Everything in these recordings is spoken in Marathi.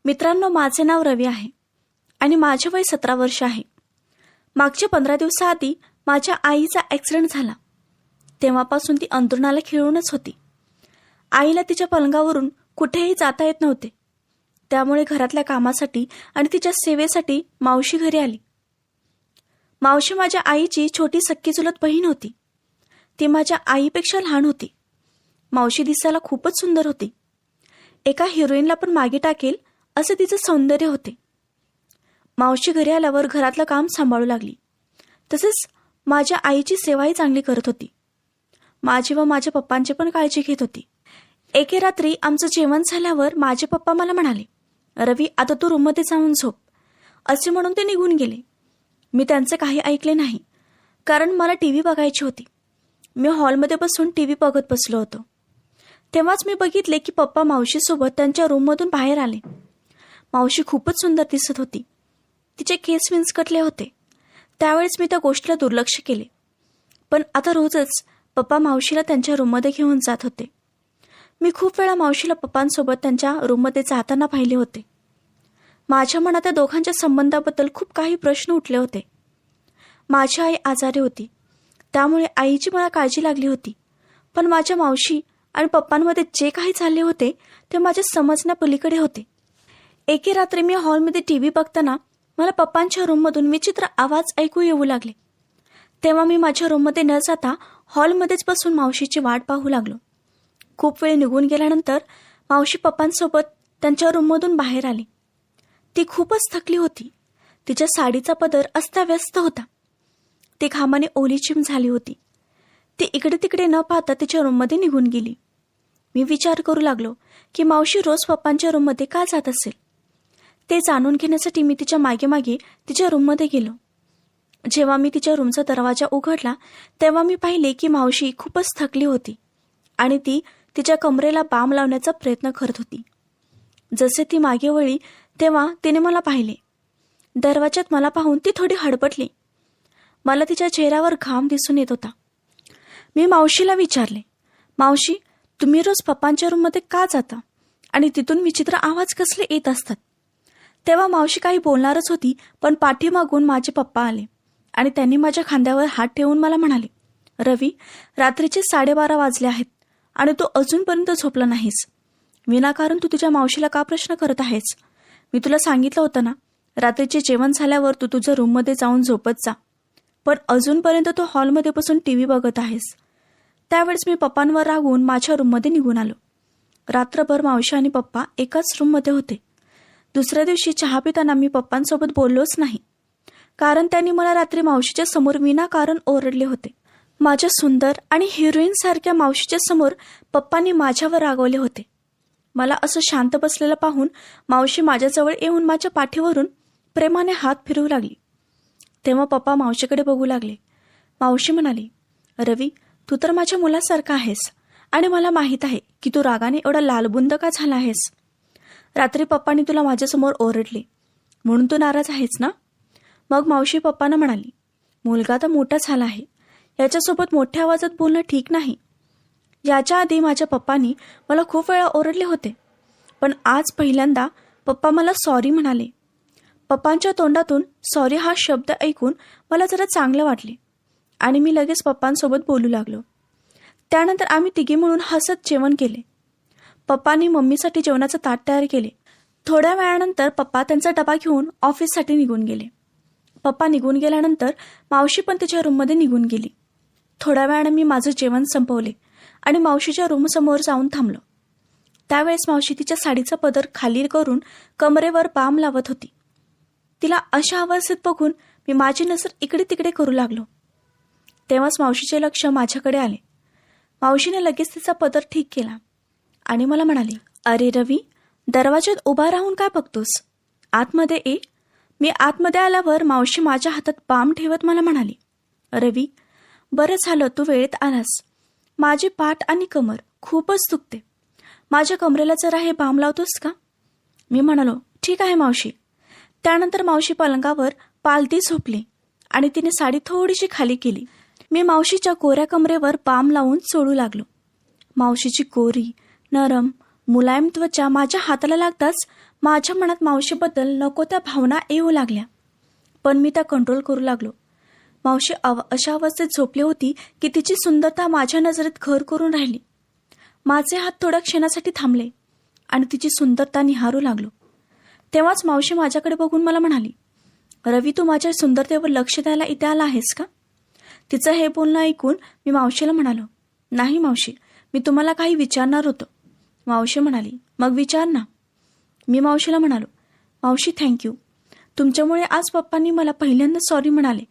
मित्रांनो, माझे नाव रवी आहे आणि माझे वय 17 वर्ष आहे. मागच्या 15 दिवसाआधी माझ्या आईचा ॲक्सिडेंट झाला. तेव्हापासून ती अंथरुणाला खिळूनच होती. आईला तिच्या पलंगावरून कुठेही जाता येत नव्हते. त्यामुळे घरातल्या कामासाठी आणि तिच्या सेवेसाठी मावशी घरी आली. मावशी माझ्या आईची छोटी सख्खी चुलत बहीण होती. ती माझ्या आईपेक्षा लहान होती. मावशी दिसायला खूपच सुंदर होती. एका हिरोईनला पण मागे टाकेल असे तिचे सौंदर्य होते. मावशी घरी आल्यावर घरातलं काम सांभाळू लागली. तसेच माझ्या आईची सेवाही चांगली करत होती. माझी व माझ्या पप्पांची पण काळजी घेत होती. एके रात्री आमचं जेवण झाल्यावर माझे पप्पा मला म्हणाले, रवी, आता तू रूममध्ये जाऊन झोप, असे म्हणून ते निघून गेले. मी त्यांचे काही ऐकले नाही, कारण मला टीव्ही बघायची होती. मी हॉलमध्ये बसून टीव्ही बघत बसलो होतो. तेव्हाच मी बघितले की पप्पा मावशीसोबत त्यांच्या रूममधून बाहेर आले. मावशी खूपच सुंदर दिसत होती. तिचे केस विंचकटले होते. त्यावेळेस मी त्या गोष्टीला दुर्लक्ष केले. पण आता रोजच पप्पा मावशीला त्यांच्या रूममध्ये घेऊन जात होते. मी खूप वेळा मावशीला पप्पांसोबत त्यांच्या रूममध्ये जाताना पाहिले होते. माझ्या मनात त्या दोघांच्या संबंधाबद्दल खूप काही प्रश्न उठले होते. माझी आई आजारी होती, त्यामुळे आईची मला काळजी लागली होती. पण माझ्या मावशी आणि पप्पांमध्ये जे काही चालले होते ते माझ्या समजण्यापलीकडे होते. एके रात्री मी हॉलमध्ये टीव्ही बघताना मला पप्पांच्या रूममधून विचित्र आवाज ऐकू येऊ लागले. तेव्हा मी माझ्या रूममध्ये न जाता हॉलमध्येच बसून मावशीची वाट पाहू लागलो. खूप वेळ निघून गेल्यानंतर मावशी पप्पांसोबत त्यांच्या रूममधून बाहेर आली. ती खूपच थकली होती. तिच्या साडीचा पदर अस्ताव्यस्त होता. ती घामाने ओलीचीम झाली होती. ती इकडे तिकडे न पाहता तिच्या रूममध्ये निघून गेली. मी विचार करू लागलो की मावशी रोज पप्पांच्या रूममध्ये का जात असेल. ते जाणून घेण्यासाठी मी तिच्या मागे मागे तिच्या रूममध्ये गेलो. जेव्हा मी तिच्या रूमचा दरवाजा उघडला तेव्हा मी पाहिले की मावशी खूपच थकली होती आणि ती तिच्या कमरेला बाम लावण्याचा प्रयत्न करत होती. जसे ती मागे वळली तेव्हा तिने मला पाहिले. दरवाजात मला पाहून ती थोडी हडपटली. मला तिच्या चेहऱ्यावर घाम दिसून येत होता. मी मावशीला विचारले, मावशी, तुम्ही रोज पप्पांच्या रूममध्ये का जाता आणि तिथून विचित्र आवाज कसले येत असतात. तेव्हा मावशी काही बोलणारच होती, पण पाठीमागून माझे पप्पा आले आणि त्यांनी माझ्या खांद्यावर हात ठेवून मला म्हणाले, रवी, रात्रीचे 12:30 वाजले आहेत आणि तू अजूनपर्यंत झोपला नाहीस. विनाकारण तू तुझ्या मावशीला का प्रश्न करत आहेस. मी तुला सांगितलं होतं ना, रात्रीचे जेवण झाल्यावर तू तुझ्या रूममध्ये जाऊन झोपत जा, पण अजूनपर्यंत तू हॉलमध्ये बसून टीव्ही बघत आहेस. त्यावेळेस मी पप्पांवर रागवून माझ्या रूममध्ये निघून आलो. रात्रभर मावशी आणि पप्पा एकाच रूममध्ये होते. दुसऱ्या दिवशी चहा पिताना मी पप्पांसोबत बोललोच नाही, कारण त्यांनी मला रात्री मावशीच्या समोर विनाकारण ओरडले होते. माझ्या सुंदर आणि हिरोईन सारख्या मावशीच्या समोर पप्पांनी माझ्यावर रागवले होते. मला असं शांत बसलेलं पाहून मावशी माझ्याजवळ येऊन माझ्या पाठीवरून प्रेमाने हात फिरवू लागली. तेव्हा पप्पा मावशीकडे बघू लागले. मावशी म्हणाली, रवी, तू तर माझ्या मुलासारखा आहेस आणि मला माहीत आहे की तू रागाने एवढा लालबुंद का झाला आहेस. रात्री पप्पांनी तुला माझ्यासमोर ओरडले म्हणून तू नाराज आहेस ना. मग मावशी पप्पांना म्हणाली, मुलगा तर मोठा झाला आहे, याच्यासोबत मोठ्या आवाजात बोलणं ठीक नाही. याच्या आधी माझ्या पप्पांनी मला खूप वेळा ओरडले होते, पण आज पहिल्यांदा पप्पा मला सॉरी म्हणाले. पप्पांच्या तोंडातून सॉरी हा शब्द ऐकून मला जरा चांगलं वाटले आणि मी लगेच पप्पांसोबत बोलू लागलो. त्यानंतर आम्ही तिघी म्हणून हसत जेवण केले. पप्पांनी मम्मीसाठी जेवणाचं ताट तयार केले. थोड्या वेळानंतर पप्पा त्यांचा डबा घेऊन ऑफिससाठी निघून गेले. पप्पा निघून गेल्यानंतर मावशी पण तिच्या रूममध्ये निघून गेली. थोड्या वेळानं मी माझं जेवण संपवले आणि मावशीच्या रूमसमोर जाऊन थांबलो. त्यावेळेस मावशी तिच्या साडीचा पदर खाली करून कमरेवर बाम लावत होती. तिला अशा अवस्थेत बघून मी माझी नजर इकडे तिकडे करू लागलो. तेव्हाच मावशीचे लक्ष माझ्याकडे आले. मावशीने लगेच तिचा पदर ठीक केला आणि मला म्हणाली, अरे रवी, दरवाजात उभा राहून काय बघतोस, आतमध्ये ये. मी आतमध्ये आल्यावर मावशी माझ्या हातात बाम ठेवत मला म्हणाली, रवी, बरं झालं तू वेळेत आलास. माझी पाठ आणि कमर खूपच दुखते. माझ्या कमरेला जरा हे बाम लावतोस का. मी म्हणालो, ठीक आहे मावशी. त्यानंतर मावशी पलंगावर पालती झोपली आणि तिने साडी थोडीशी खाली केली. मी मावशीच्या कोऱ्या कमरेवर बाम लावून सोडू लागलो. मावशीची कोरी, नरम मुलायम त्वचा माझ्या हाताला लागताच माझ्या मनात मावशीबद्दल नको त्या भावना येऊ लागल्या, पण मी त्या कंट्रोल करू लागलो. मावशी अशा अवस्थेत झोपली होती की तिची सुंदरता माझ्या नजरेत घर करून राहिली. माझे हात थोड्या क्षणासाठी थांबले आणि तिची सुंदरता निहारू लागलो. तेव्हाच मावशी माझ्याकडे बघून मला म्हणाली, रवी, तू माझ्या सुंदरतेवर लक्ष द्यायला इथे आला आहेस का? तिचं हे बोलणं ऐकून मी मावशीला म्हणालो, नाही मावशी, मी तुम्हाला काही विचारणार होतो. मावशी म्हणाली, मग विचार ना. मी मावशीला म्हणालो, मावशी थँक्यू. तुमच्यामुळे आज पप्पांनी मला पहिल्यांदा सॉरी म्हणाले.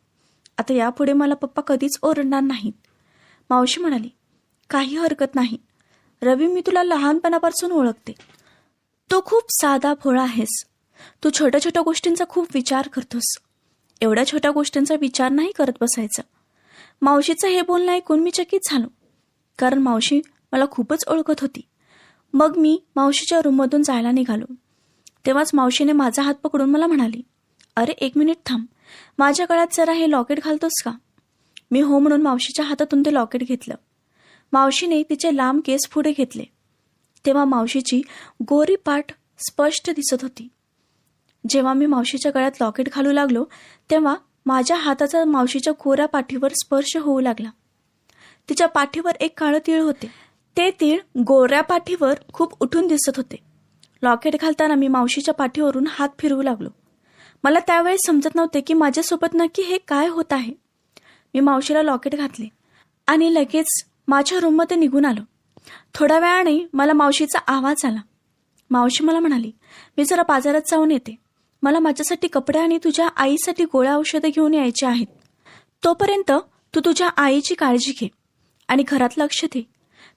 आता यापुढे मला पप्पा कधीच ओरडणार नाहीत. मावशी म्हणाली, काही हरकत नाही रवी, मी तुला लहानपणापासून ओळखते. तू खूप साधा भोळा आहेस. तू छोट्या छोट्या गोष्टींचा खूप विचार करतोस. एवढ्या छोट्या गोष्टींचा विचार नाही करत बसायचा. मावशीचं हे बोलणं ऐकून मी चकित झालो, कारण मावशी मला खूपच ओळखत होती. मग मी मावशीच्या रूममधून जायला निघालो. तेव्हाच मावशीने माझा हात पकडून मला म्हणाली, अरे 1 मिनिट थांब, माझ्या गळ्यात जरा हे लॉकेट घालतोस का? मी हो म्हणून मावशीच्या हातातून ते लॉकेट घेतलं. मावशीने तिचे लांब केस पुढे घेतले. तेव्हा मावशीची गोरी पाठ स्पष्ट दिसत होती. जेव्हा मी मावशीच्या गळ्यात लॉकेट घालू लागलो तेव्हा माझ्या हाताचा मावशीच्या गोऱ्या पाठीवर स्पर्श होऊ लागला. तिच्या पाठीवर एक काळं तीळ होते. ते तीळ गोऱ्या पाठीवर खूप उठून दिसत होते. लॉकेट घालताना मी मावशीच्या पाठीवरून हात फिरवू लागलो. मला त्यावेळी समजत नव्हते की माझ्यासोबत नक्की हे काय होत आहे. मी मावशीला लॉकेट घातले आणि लगेच माझ्या रूममध्ये निघून आलो. थोड्या वेळाने मला मावशीचा आवाज आला. मावशी मला म्हणाली, मी जरा बाजारात जाऊन येते. मला माझ्यासाठी कपडे आणि तुझ्या आईसाठी गोळ्या औषधं घेऊन यायचे आहेत. तोपर्यंत तू तुझ्या आईची काळजी घे आणि घरात लक्ष दे.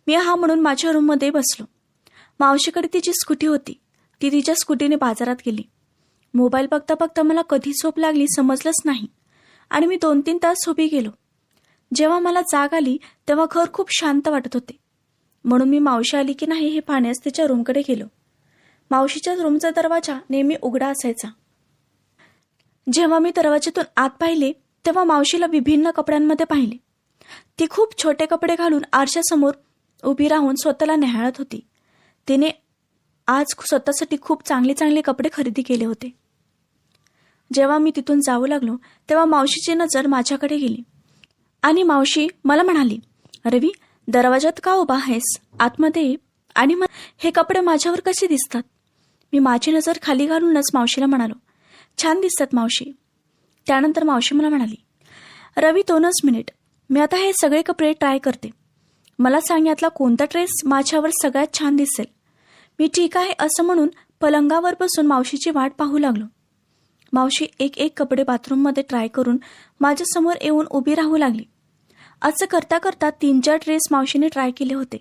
मी हा म्हणून माझ्या रूममध्ये बसलो. मावशीकडे तिची स्कूटी होती. ती तिच्या स्कूटीने बाजारात गेली. मोबाईल बघता बघता मला कधी झोप लागली समजलंच नाही आणि मी 2-3 तास उभी गेलो. जेव्हा मला जाग आली तेव्हा घर खूप शांत वाटत होते. म्हणून मी मावशी आली की नाही हे पाहण्यास तिच्या रूमकडे गेलो. मावशीच्या रूमचा दरवाजा नेहमी उघडा असायचा. जेव्हा मी दरवाजातून आत पाहिले तेव्हा मावशीला विभिन्न कपड्यांमध्ये पाहिले. ती खूप छोटे कपडे घालून आरशासमोर उभी राहून स्वतःला निहाळत होती. तिने आज स्वतःसाठी खूप चांगले चांगले कपडे खरेदी केले होते. जेव्हा मी तिथून जाऊ लागलो तेव्हा मावशीची नजर माझ्याकडे गेली आणि मावशी मला म्हणाली, रवी, दरवाजात का उभा आहेस? आतमध्ये ये आणि हे कपडे माझ्यावर कसे दिसतात? मी माझी नजर खाली घालूनच मावशीला म्हणालो, छान दिसतात मावशी. त्यानंतर मावशी मला म्हणाली, रवी 2च मिनिट, मी आता हे सगळे कपडे ट्राय करते. मला सांग यातला कोणता ड्रेस माझ्यावर सगळ्यात छान दिसेल. मी ठीक आहे असं म्हणून पलंगावर बसून मावशीची वाट पाहू लागलो. मावशी एक एक कपडे बाथरूममध्ये ट्राय करून माझ्यासमोर येऊन उभी राहू लागली. असं करता करता 3-4 ड्रेस मावशीने ट्राय केले होते.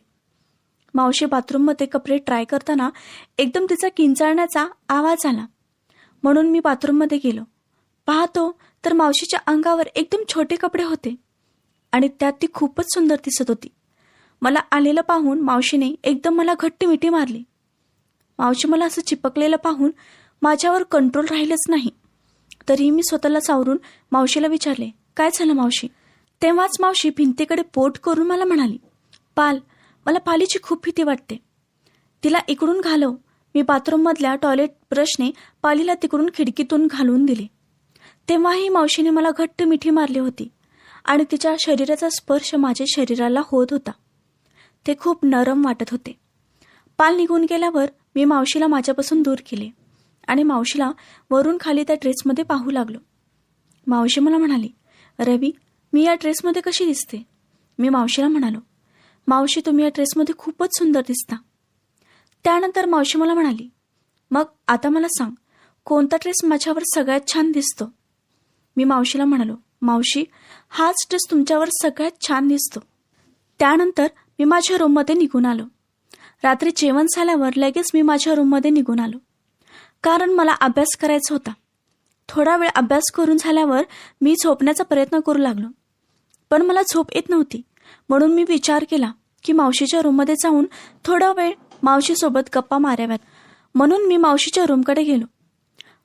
मावशी बाथरूममध्ये कपडे ट्राय करताना एकदम तिचा किंचाळण्याचा आवाज आला. म्हणून मी बाथरूममध्ये गेलो. पाहतो तर मावशीच्या अंगावर एकदम छोटे कपडे होते आणि त्यात ती खूपच सुंदर दिसत होती. मला आलेलं पाहून मावशीने एकदम मला घट्ट मिठी मारली. मावशी मला असं चिपकलेलं पाहून माझ्यावर कंट्रोल राहिलंच नाही. तरीही मी स्वतःला सावरून मावशीला विचारले, काय झालं मावशी? तेव्हाच मावशी भिंतीकडे पोट करून मला म्हणाली, पाल, मला पालीची खूप भीती वाटते. तिला इकडून घालव. मी बाथरूममधल्या टॉयलेट ब्रशने पालीला तिकडून खिडकीतून घालून दिले. तेव्हाही मावशीने मला घट्ट मिठी मारली होती आणि तिच्या शरीराचा स्पर्श माझ्या शरीराला होत होता. ते खूप नरम वाटत होते. पाल निघून गेल्यावर मी मावशीला माझ्यापासून दूर केले आणि मावशीला वरून खाली त्या ड्रेसमध्ये पाहू लागलो. मावशी मला म्हणाली, रवी, मी या ड्रेसमध्ये कशी दिसते? मी मावशीला म्हणालो, मावशी, तुम्ही या ड्रेसमध्ये खूपच सुंदर दिसता. त्यानंतर मावशी मला म्हणाली, मग आता मला सांग, कोणता ड्रेस माझ्यावर सगळ्यात छान दिसतो? मी मावशीला म्हणालो, मावशी, हाच ड्रेस तुमच्यावर सगळ्यात छान दिसतो. त्यानंतर मी माझ्या रूममध्ये निघून आलो. रात्री जेवण झाल्यावर लगेच मी माझ्या रूममध्ये निघून आलो, कारण मला अभ्यास करायचा होता. थोडा वेळ अभ्यास करून झाल्यावर मी झोपण्याचा प्रयत्न करू लागलो, पण मला झोप येत नव्हती. म्हणून मी विचार केला की मावशीच्या रूममध्ये जाऊन थोडा वेळ मावशीसोबत गप्पा माराव्यात. म्हणून मी मावशीच्या रूमकडे गेलो.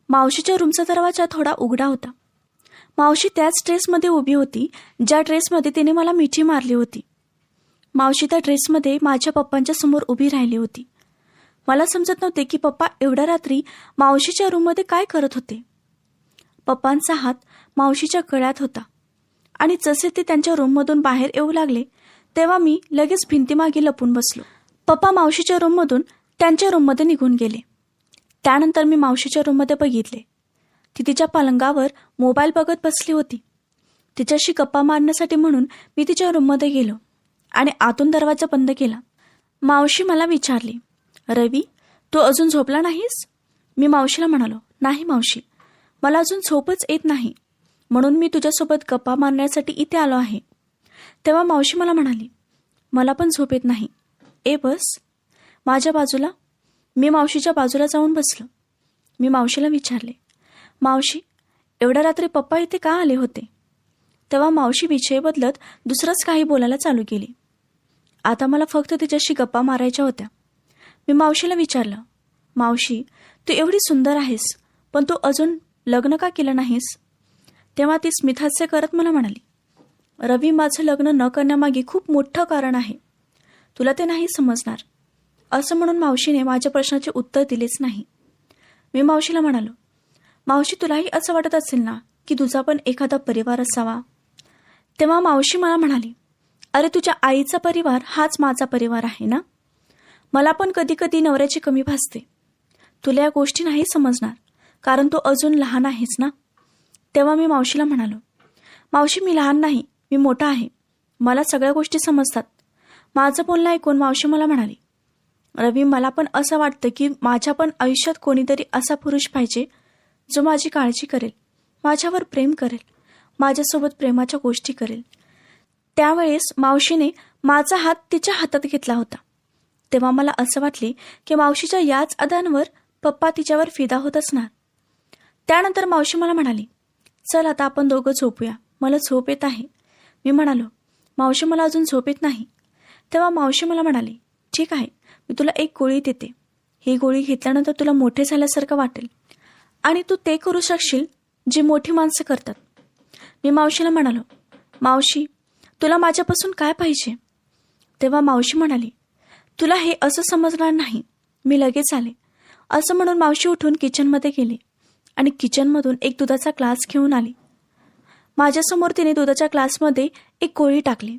मावशीच्या रूमचा दरवाजा थोडा उघडा होता. मावशी त्याच ड्रेसमध्ये उभी होती ज्या ड्रेसमध्ये तिने मला मिठी मारली होती. मावशी त्या ड्रेसमध्ये माझ्या पप्पांच्या समोर उभी राहिली होती. मला समजत नव्हते की पप्पा एवढ्या रात्री मावशीच्या रूममध्ये काय करत होते. पप्पांचा हात मावशीच्या गळ्यात होता आणि जसे ते त्यांच्या रूममधून बाहेर येऊ लागले तेव्हा मी लगेच भिंतीमागे लपून बसलो. पप्पा मावशीच्या रूममधून त्यांच्या रूममध्ये निघून गेले. त्यानंतर मी मावशीच्या रूममध्ये बघितले. ती तिच्या पलंगावर मोबाईल बघत बसली होती. तिच्याशी गप्पा मारण्यासाठी म्हणून मी तिच्या रूममध्ये गेलो आणि आतून दरवाजा बंद केला. मावशी मला विचारली, रवी, तू अजून झोपला नाहीस? मी मावशीला म्हणालो, नाही मावशी, मला अजून झोपच येत नाही, म्हणून मी तुझ्यासोबत गप्पा मारण्यासाठी इथे आलो आहे. तेव्हा मावशी मला म्हणाली, मला पण झोप येत नाही, ए बस माझ्या बाजूला. मी मावशीच्या बाजूला जाऊन बसलो. मी मावशीला विचारले, मावशी, एवढ्या रात्री पप्पा इथे का आले होते? तेव्हा मावशी विषय बदलत दुसरंच काही बोलायला चालू केली. आता मला फक्त तिच्याशी गप्पा मारायच्या होत्या. मी मावशीला विचारलं, मावशी, तू एवढी सुंदर आहेस, पण तू अजून लग्न का केलं नाहीस? तेव्हा ती स्मितहास्य करत मला म्हणाली, रवी, माझं लग्न न करण्यामागे खूप मोठं कारण आहे, तुला ते नाही समजणार. असं म्हणून मावशीने माझ्या प्रश्नाचे उत्तर दिलेच नाही. मी मावशीला म्हणालो, मावशी, तुलाही असं वाटत असेल ना की तुझा पण एखादा परिवार असावा? तेव्हा मावशी मला म्हणाली, अरे, तुझ्या आईचा परिवार हाच माझा परिवार आहे ना. मला पण कधी कधी नवऱ्याची कमी भासते. तुला या गोष्टी नाही समजणार कारण तू अजून लहान आहेस ना. तेव्हा मी मावशीला म्हणालो, मावशी, मी लहान नाही, मी मोठा आहे, मला सगळ्या गोष्टी समजतात. माझं बोलणं ऐकून मावशी मला म्हणाली, रवी, मला पण असं वाटतं की माझ्या पण आयुष्यात कोणीतरी असा पुरुष पाहिजे जो माझी काळजी करेल, माझ्यावर प्रेम करेल, माझ्यासोबत प्रेमाच्या गोष्टी करेल. त्यावेळेस मावशीने माझा हात तिच्या हातात घेतला होता. तेव्हा मला असं वाटले की मावशीच्या याच अदांवर पप्पा तिच्यावर फिदा होत असणार. त्यानंतर मावशी मला म्हणाली, चल आता आपण दोघं झोपूया, मला झोप येत आहे. मी म्हणालो, मावशी, मला अजून झोप येत नाही. तेव्हा मावशी मला म्हणाली, ठीक आहे, मी तुला एक गोळी देते. ही गोळी घेतल्यानंतर तुला मोठे झाल्यासारखं वाटेल आणि तू ते करू शकशील जे मोठी माणसं करतात. मी मावशीला म्हणालो, मावशी, तुला माझ्यापासून काय पाहिजे? तेव्हा मावशी म्हणाली, तुला हे असं समजणार नाही, मी लगेच आले. असं म्हणून मावशी उठून किचनमध्ये गेली आणि किचनमधून एक दुधाचा ग्लास घेऊन आली. माझ्यासमोर तिने दुधाच्या ग्लासमध्ये एक गोळी टाकली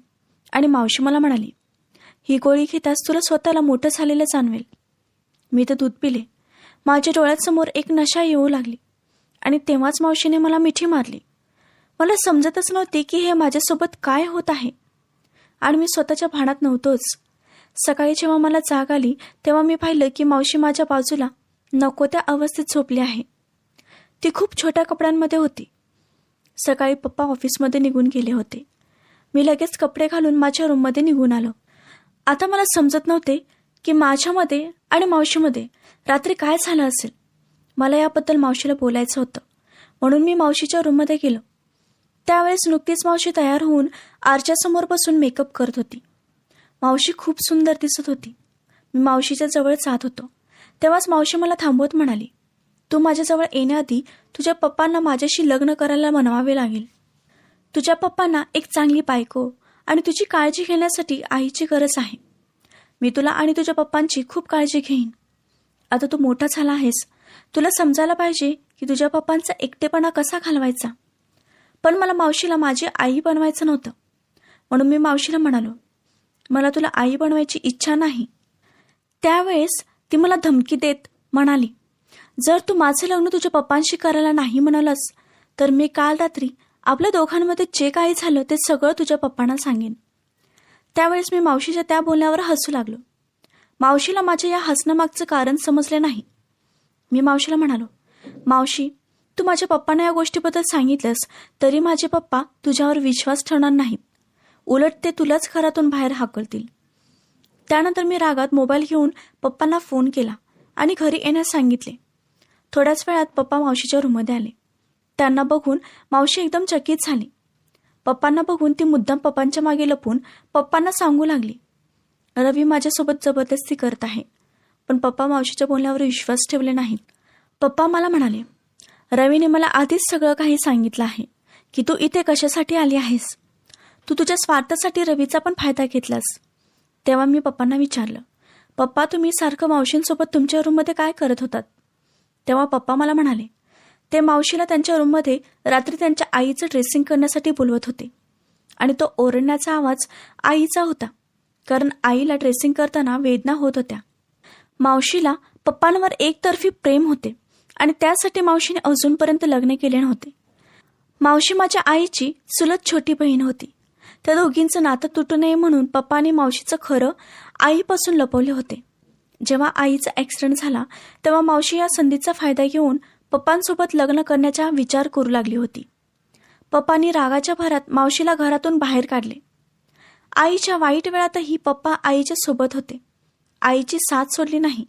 आणि मावशी मला म्हणाली, ही गोळी घेताच तुला स्वतःला मोठं झालेलं जाणवेल. मी तर दूध पिले. माझ्या डोळ्यासमोर एक नशा येऊ लागली आणि तेव्हाच मावशीने मला मिठी मारली. मला समजतच नव्हते की हे माझ्यासोबत काय होत आहे आणि मी स्वतःच्या भानात नव्हतोच. सकाळी जेव्हा मला जाग आली तेव्हा मी पाहिलं की मावशी माझ्या बाजूला नको त्या अवस्थेत झोपली आहे. ती खूप छोट्या कपड्यांमध्ये होती. सकाळी पप्पा ऑफिसमध्ये निघून गेले होते. मी लगेच कपडे घालून माझ्या रूममध्ये निघून आलो. आता मला समजत नव्हते की माझ्यामध्ये आणि मावशीमध्ये रात्री काय झालं असेल. मला याबद्दल मावशीला बोलायचं होतं म्हणून मी मावशीच्या रूममध्ये गेलो. त्यावेळेस नुकतीच मावशी तयार होऊन आरशासमोर बसून मेकअप करत होती. मावशी खूप सुंदर दिसत होती. मी मावशीच्या जवळ जात होतो तेव्हाच मावशी मला थांबवत म्हणाली, तू माझ्याजवळ येण्याआधी तुझ्या पप्पांना माझ्याशी लग्न करायला मनवावे लागेल. तुझ्या पप्पांना एक चांगली बायको आणि तुझी काळजी घेण्यासाठी आईची गरज आहे. मी तुला आणि तुझ्या पप्पांची खूप काळजी घेईन. आता तू मोठा झाला आहेस, तुला समजायला पाहिजे की तुझ्या पप्पांचा एकटेपणा कसा घालवायचा. पण मला मावशीला माझी आई बनवायचं नव्हतं म्हणून मी मावशीला म्हणालो, मला तुला आई बनवायची इच्छा नाही. त्यावेळेस ती मला धमकी देत म्हणाली, जर तू माझं लग्न तुझ्या पप्पांशी करायला नाही म्हणालस तर मी काल रात्री आपल्या दोघांमध्ये जे काही झालं ते सगळं तुझ्या पप्पांना सांगेन. त्यावेळेस मी मावशीच्या त्या बोलण्यावर हसू लागलो. मावशीला माझ्या या हसण्यामागचं कारण समजले नाही. मी मावशीला म्हणालो, मावशी, तू माझ्या पप्पांना या गोष्टीबद्दल सांगितलंस तरी माझे पप्पा तुझ्यावर विश्वास ठेवणार नाहीत. उलट ते तुलाच घरातून बाहेर हाकलतील. त्यानंतर मी रागात मोबाईल घेऊन पप्पांना फोन केला आणि घरी येण्यास सांगितले. थोड्याच वेळात पप्पा मावशीच्या रूममध्ये आले. त्यांना बघून मावशी एकदम चकित झाली. पप्पांना बघून ती मुद्दाम पप्पांच्या मागे लपून पप्पांना सांगू लागली, रवी माझ्यासोबत जबरदस्ती करत आहे. पण पप्पा मावशीच्या बोलण्यावर विश्वास ठेवले नाहीत. पप्पा मला म्हणाले, रवीने मला आधीच सगळं काही सांगितलं आहे की तू इथे कशासाठी आली आहेस. तू तुझ्या स्वार्थासाठी रवीचा पण फायदा घेतलास. तेव्हा मी पप्पांना विचारलं, पप्पा, तुम्ही सारखं मावशींसोबत तुमच्या रूममध्ये काय करत होतात? तेव्हा पप्पा मला म्हणाले, ते मावशीला त्यांच्या रूममध्ये रात्री त्यांच्या आईचं ड्रेसिंग करण्यासाठी बोलवत होते आणि तो ओरडण्याचा आवाज आईचा होता, कारण आईला ड्रेसिंग करताना वेदना होत होत्या. मावशीला पप्पांवर एकतर्फी प्रेम होते आणि त्यासाठी मावशीने अजूनपर्यंत लग्न केले नव्हते. मावशी माझ्या आईची चुलत छोटी बहीण होती. त्या दोघींचं नातं तुटू नये म्हणून पप्पाने मावशीचं खरं आईपासून लपवले होते. जेव्हा आईचा ॲक्सिडेंट झाला तेव्हा मावशी या संधीचा फायदा घेऊन पप्पांसोबत लग्न करण्याचा विचार करू लागली होती. पप्पांनी रागाच्या भरात मावशीला घरातून बाहेर काढले. आईच्या वाईट वेळातही पप्पा आईच्या सोबत होते. आईची साथ सोडली नाही.